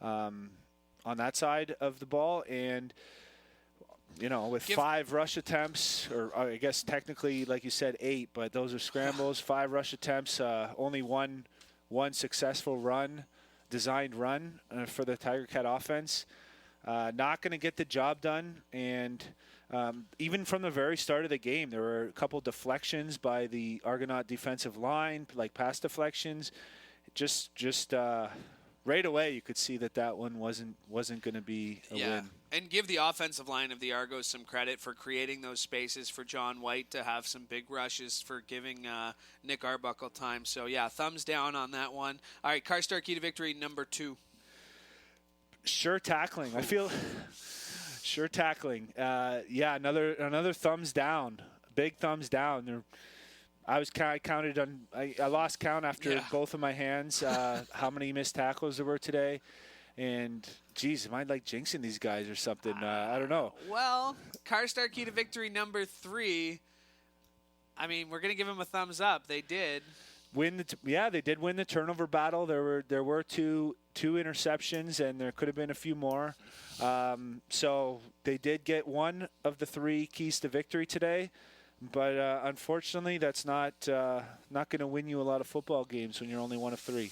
on that side of the ball, and with 5 rush attempts, or I guess technically, like you said, 8, but those are scrambles. 5 rush attempts, only one successful designed run for the Tiger Cat offense. Not going to get the job done. And even from the very start of the game, there were a couple deflections by the Argonaut defensive line, like pass deflections. Just right away, you could see that one wasn't going to be a win. And give the offensive line of the Argos some credit for creating those spaces for John White to have some big rushes, for giving Nick Arbuckle time. So, thumbs down on that one. All right, CarStar key to victory number 2. Sure tackling. I feel sure tackling. Another thumbs down. Big thumbs down. I lost count after both of my hands how many missed tackles there were today. And, geez, am I like jinxing these guys or something? I don't know. Well, CarStar key to victory number 3. I mean, we're going to give them a thumbs up. They did. They did win the turnover battle. There were two interceptions, and there could have been a few more. So they did get one of the 3 keys to victory today. But unfortunately, that's not going to win you a lot of football games when you're only one of 3.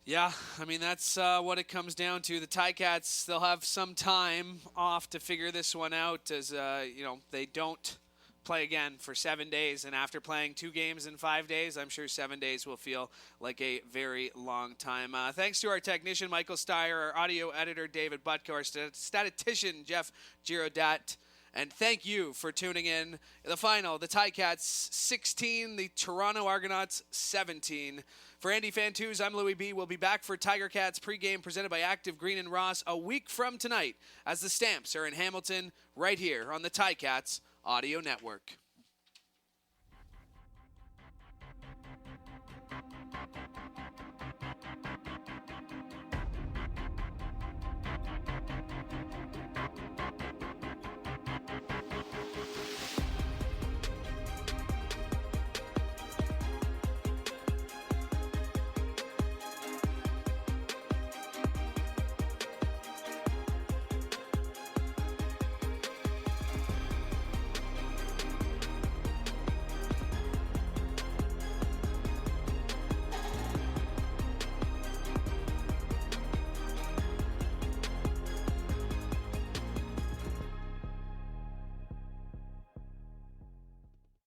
Yeah, I mean, that's what it comes down to. The Ticats, they'll have some time off to figure this one out as, they don't play again for 7 days. And after playing 2 games in 5 days, I'm sure 7 days will feel like a very long time. Thanks to our technician, Michael Steyer, our audio editor, David Butko, our statistician, Jeff Girodat. And thank you for tuning in. The final, the Ticats 16, the Toronto Argonauts 17. For Andy Fantuz, I'm Louie B. We'll be back for Tiger Cats pregame presented by Active Green and Ross a week from tonight as the Stamps are in Hamilton right here on the Ticats Audio Network.